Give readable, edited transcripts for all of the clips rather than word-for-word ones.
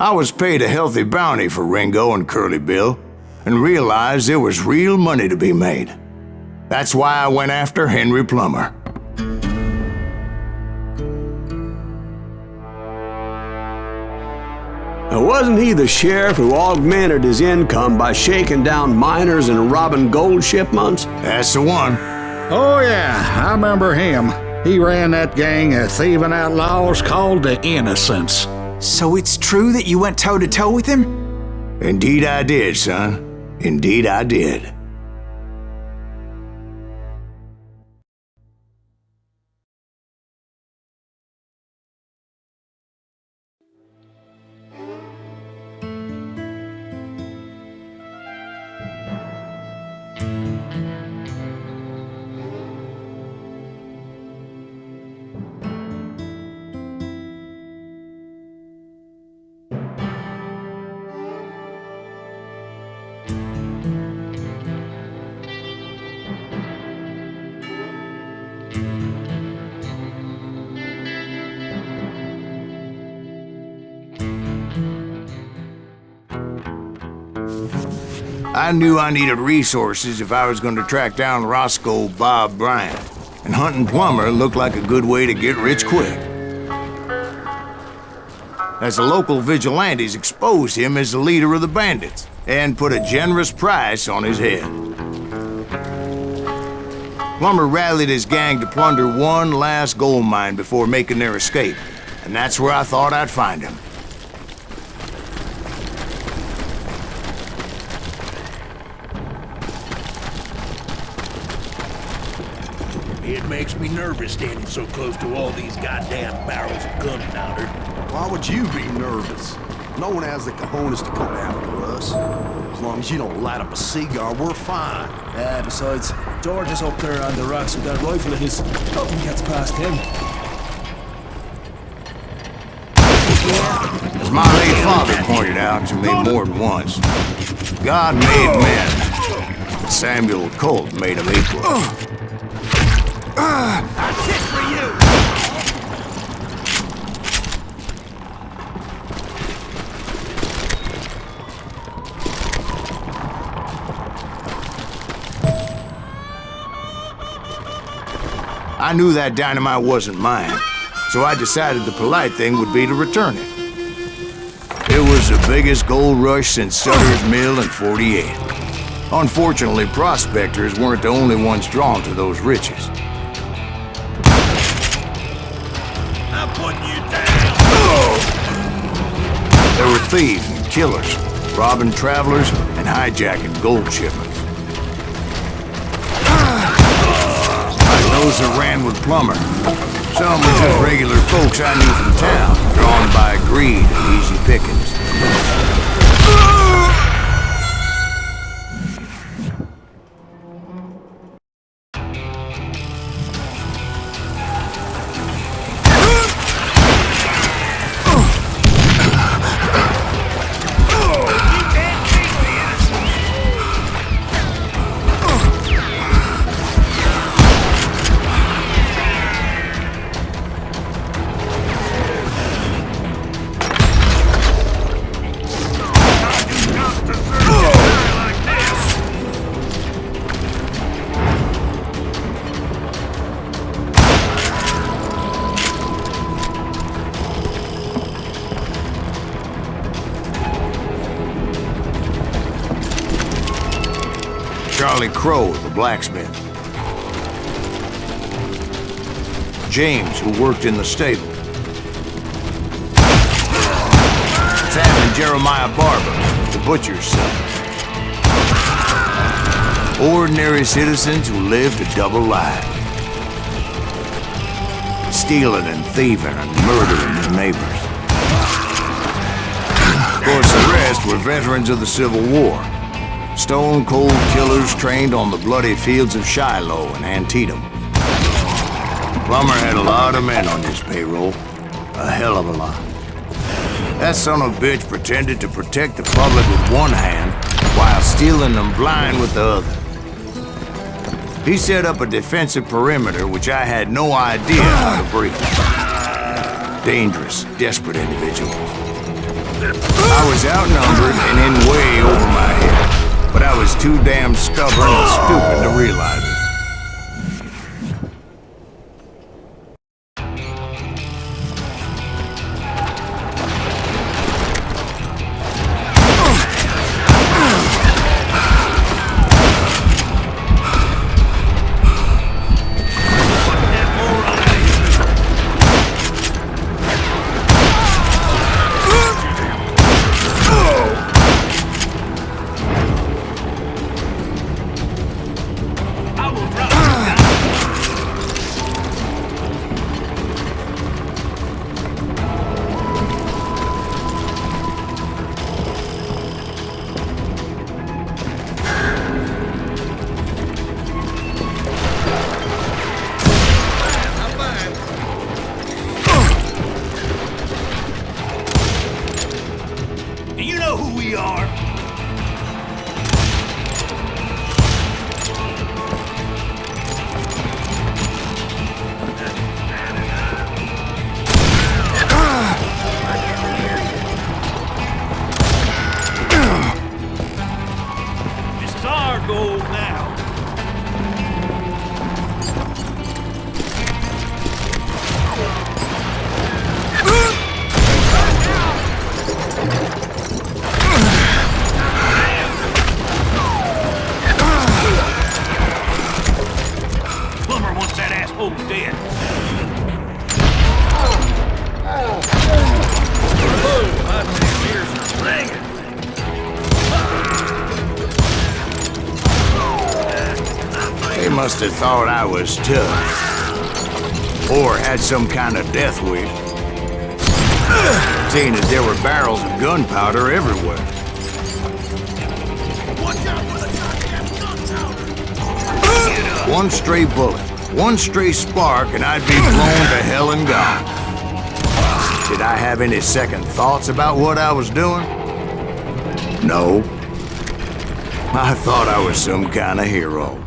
I was paid a healthy bounty for Ringo and Curly Bill, and realized there was real money to be made. That's why I went after Henry Plummer. Wasn't he the sheriff who augmented his income by shaking down miners and robbing gold shipments? That's the one. Oh yeah, I remember him. He ran that gang of thieving outlaws called the Innocents. So it's true that you went toe-to-toe with him? Indeed I did, son. Indeed I did. I knew I needed resources if I was going to track down Rosco Bob Brайnт, and hunting Plummer looked like a good way to get rich quick. As the local vigilantes exposed him as the leader of the bandits, and put a generous price on his head. Plummer rallied his gang to plunder one last gold mine before making their escape, and that's where I thought I'd find him. It makes me nervous standing so close to all these goddamn barrels of gunpowder. Why would you be nervous? No one has the cojones to come after us. As long as you don't light up a cigar, we're fine. Yeah, besides, George is up there on the rocks with that rifle of his. Nothing gets past him. As my late father pointed out to me more than once, God made men, but Samuel Colt made them equal. That's it for you! I knew that dynamite wasn't mine, so I decided the polite thing would be to return it. It was the biggest gold rush since Sutter's Mill in '48. Unfortunately, prospectors weren't the only ones drawn to those riches. I'm putting you down! There were thieves and killers, robbing travelers and hijacking gold shipments. Like those that ran with Plummer. Some were just regular folks I knew from town, drawn by greed and easy pickings. Charlie Crow, the blacksmith. James, who worked in the stable. Sam and Jeremiah Barber, the butcher's son. Ordinary citizens who lived a double life. Stealing and thieving and murdering their neighbors. Of course, the rest were veterans of the Civil War. Stone-cold killers trained on the bloody fields of Shiloh and Antietam. Plummer had a lot of men on his payroll. A hell of a lot. That son of a bitch pretended to protect the public with one hand while stealing them blind with the other. He set up a defensive perimeter which I had no idea how to breach. Dangerous, desperate individual. I was outnumbered and in way over my head, but I was too damn stubborn and stupid to realize it. They must have thought I was tough, or had some kind of death wish, seeing as there were barrels of gunpowder everywhere. Watch out for the goddamn gunpowder! One stray bullet, one stray spark, and I'd be blown to hell and gone. Did I have any second thoughts about what I was doing? No. I thought I was some kind of hero.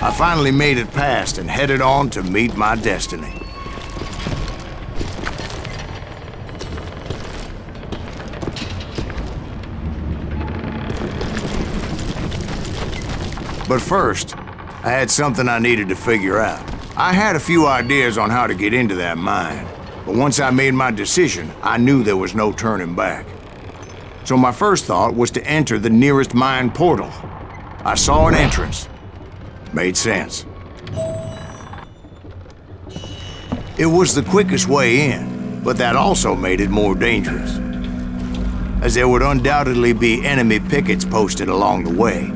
I finally made it past and headed on to meet my destiny. But first, I had something I needed to figure out. I had a few ideas on how to get into that mine, but once I made my decision, I knew there was no turning back. So my first thought was to enter the nearest mine portal. I saw an entrance. Made sense. It was the quickest way in, but that also made it more dangerous, as there would undoubtedly be enemy pickets posted along the way.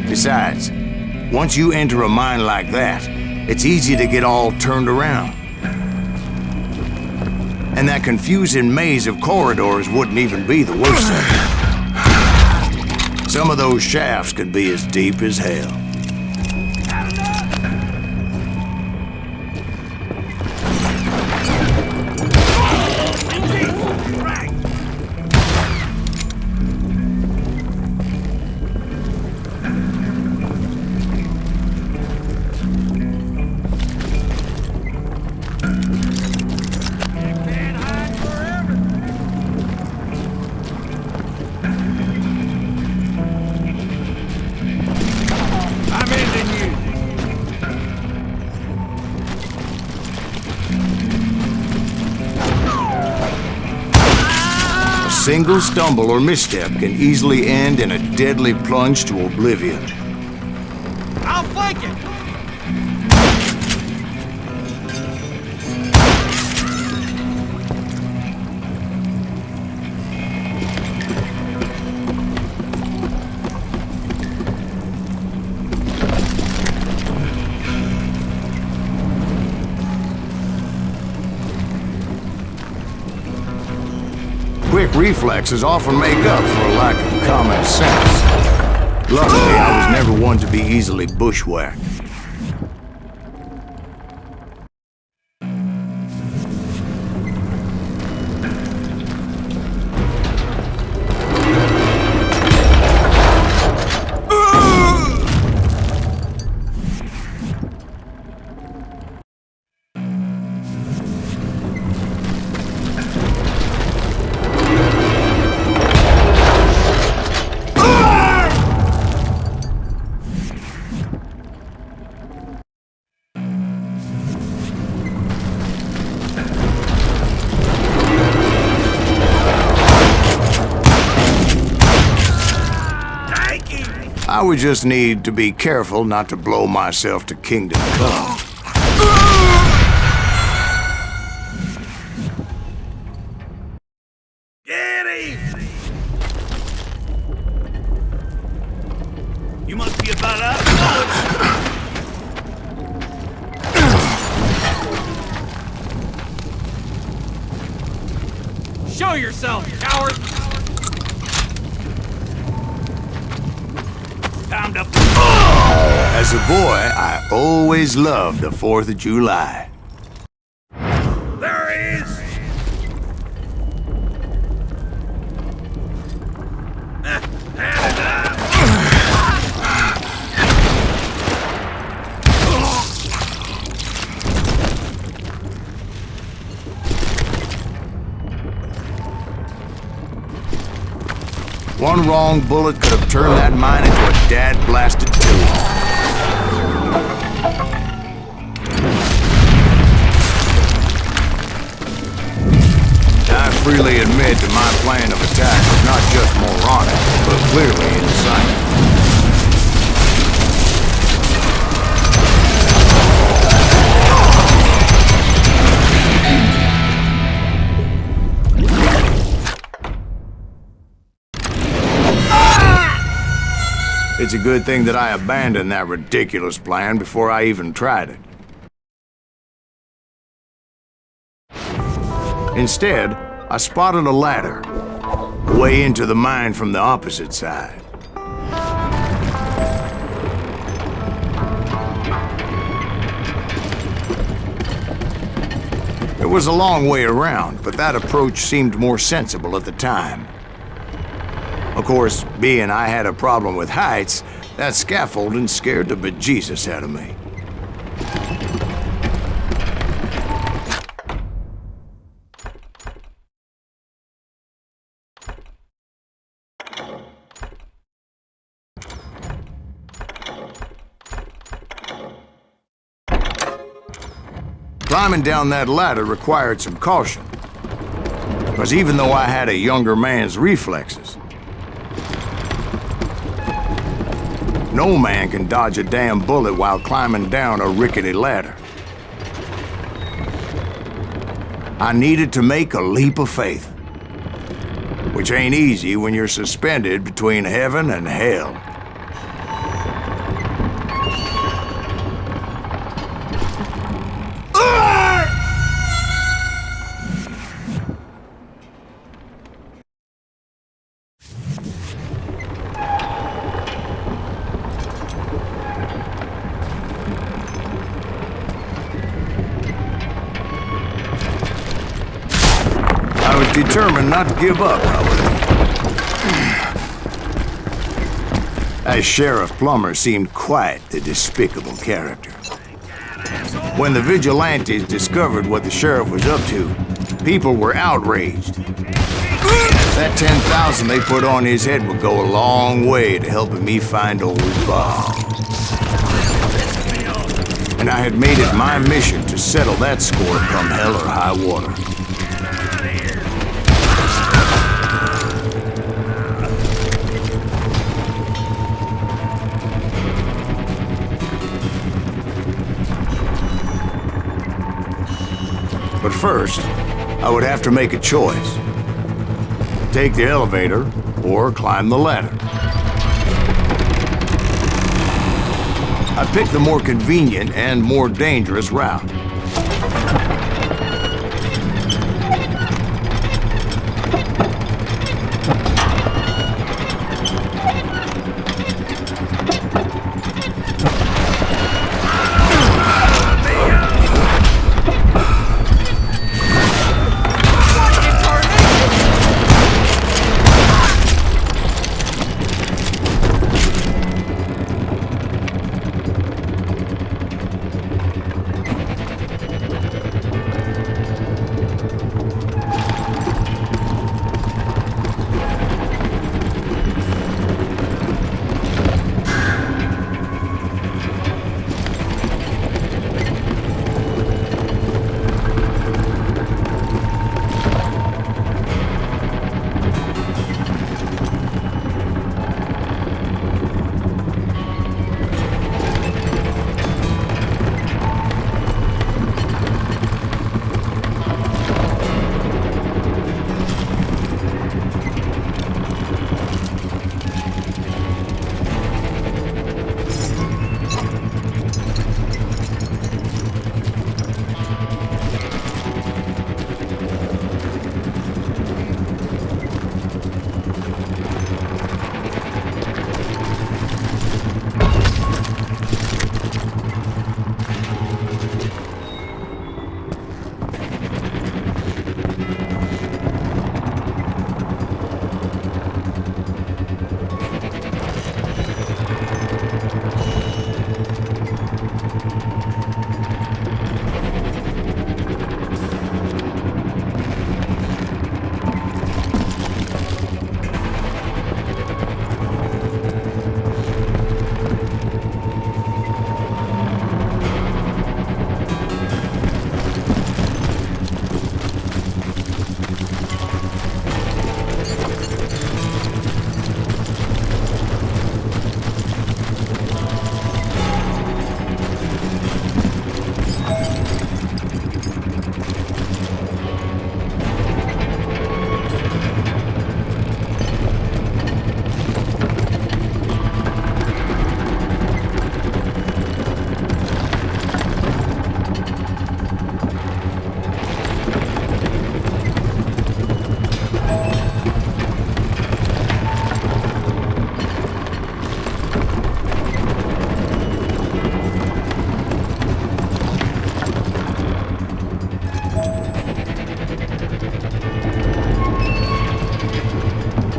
Besides, once you enter a mine like that, it's easy to get all turned around. And that confusing maze of corridors wouldn't even be the worst of it. Some of those shafts could be as deep as hell. single stumble or misstep can easily end in a deadly plunge to oblivion. I'll flank it! Quick reflexes often make up for a lack of common sense. Luckily, I was never one to be easily bushwhacked. I would just need to be careful not to blow myself to kingdom come. Get him! You must be about out of Show yourself, coward! time to... As a boy, I always loved the 4th of July. There he is! One wrong bullet could have turned that mine into a dad-blasted tomb. I freely admit that my plan of attack was not just moronic, but clearly insane. It's a good thing that I abandoned that ridiculous plan before I even tried it. Instead, I spotted a ladder, way into the mine from the opposite side. It was a long way around, but that approach seemed more sensible at the time. Of course, being I had a problem with heights, that scaffolding scared the bejesus out of me. Climbing down that ladder required some caution, because even though I had a younger man's reflexes, no man can dodge a damn bullet while climbing down a rickety ladder. I needed to make a leap of faith, which ain't easy when you're suspended between heaven and hell. Determined not to give up, however. As Sheriff Plummer seemed quite the despicable character. When the vigilantes discovered what the sheriff was up to, people were outraged. That 10,000 they put on his head would go a long way to helping me find old Bob. And I had made it my mission to settle that score come hell or high water. first, I would have to make a choice. Take the elevator or climb the ladder. I picked the more convenient and more dangerous route.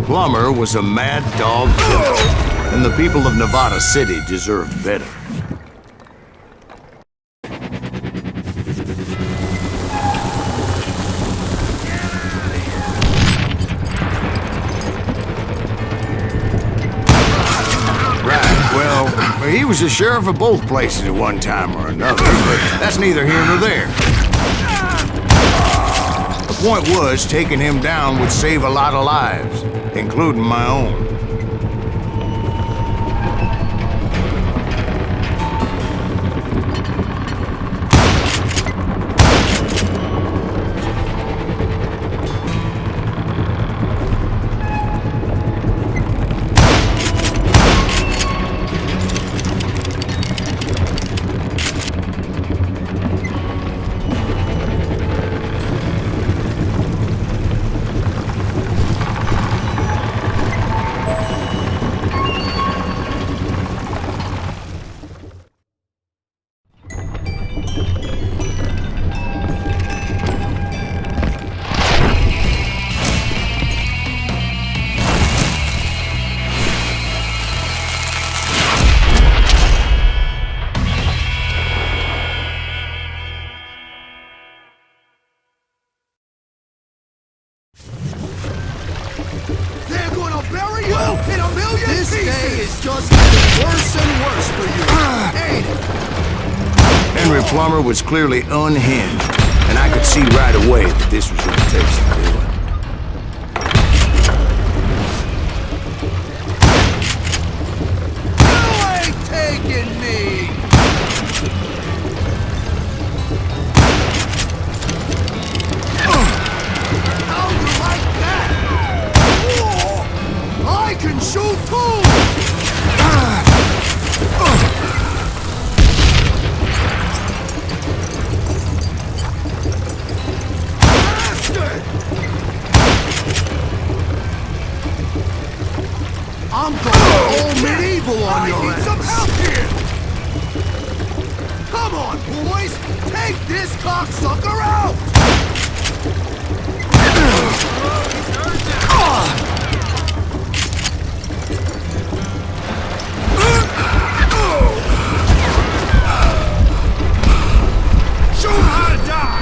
Plummer was a mad dog killer, and the people of Nevada City deserved better. Right, well, he was the sheriff of both places at one time or another, but that's neither here nor there. The point was, taking him down would save a lot of lives, including my own. Plummer was clearly unhinged, and I could see right away that this was going to take some doing. You ain't taking me! evil on your ass! Some help here! Come on, boys! Take this cocksucker out! Show him how to die!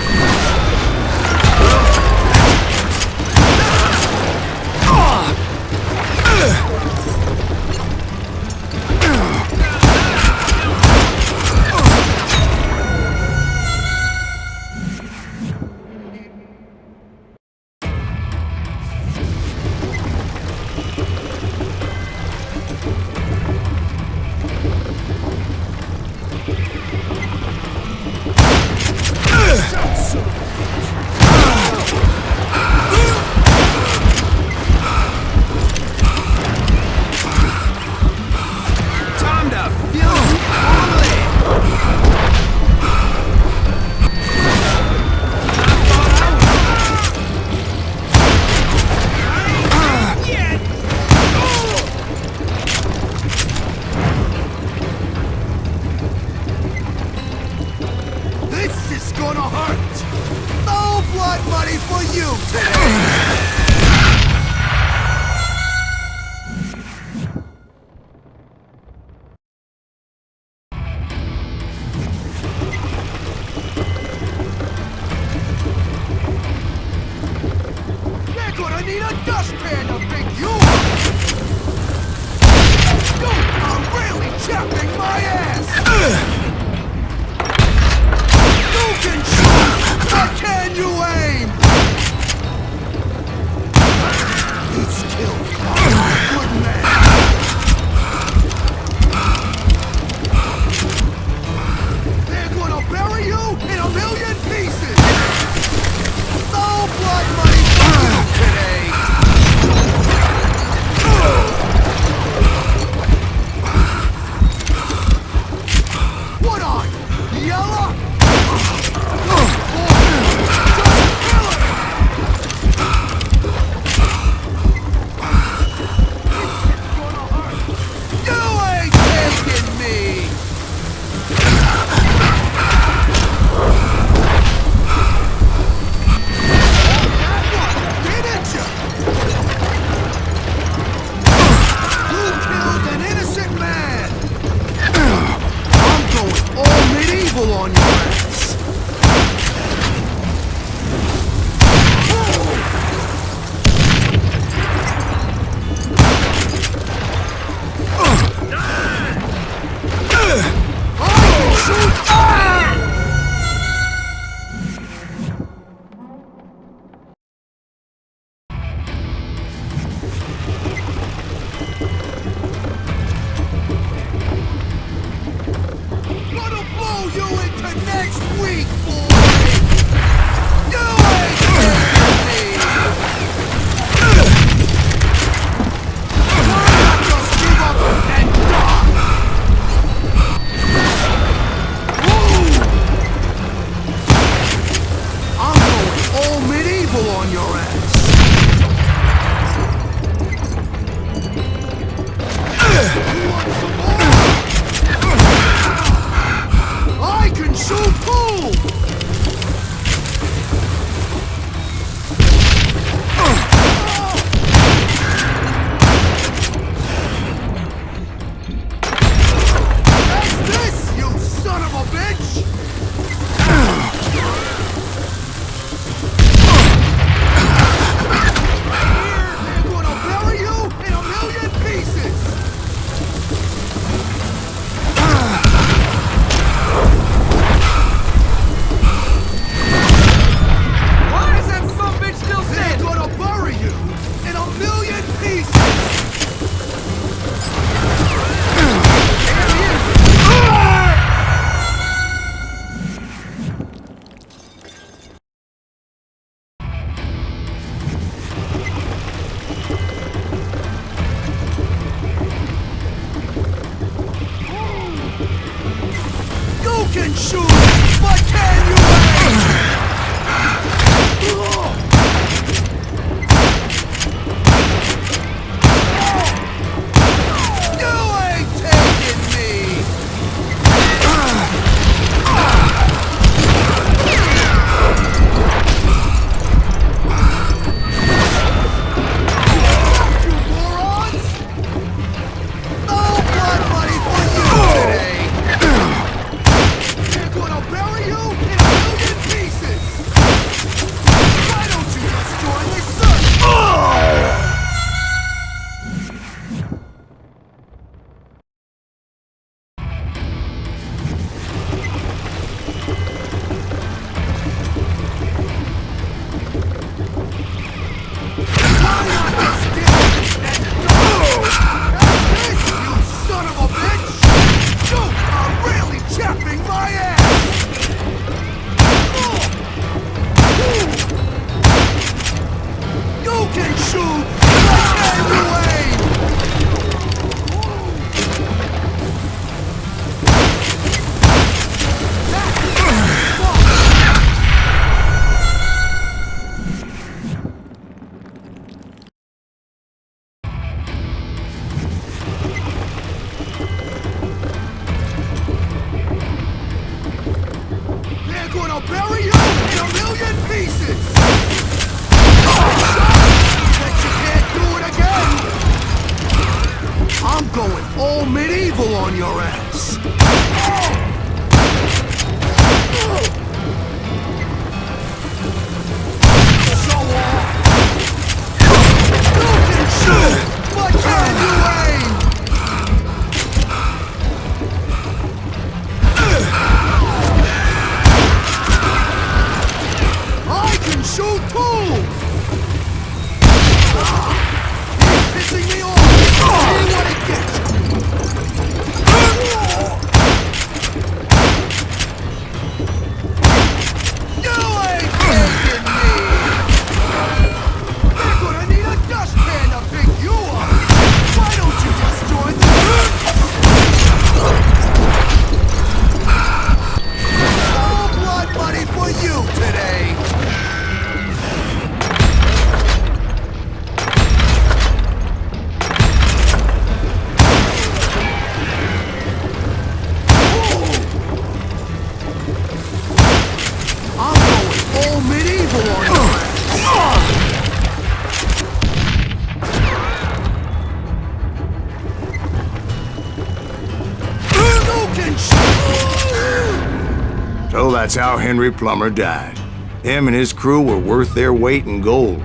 So that's how Henry Plummer died. Him and his crew were worth their weight in gold.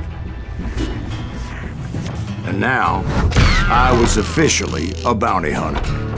And now, I was officially a bounty hunter.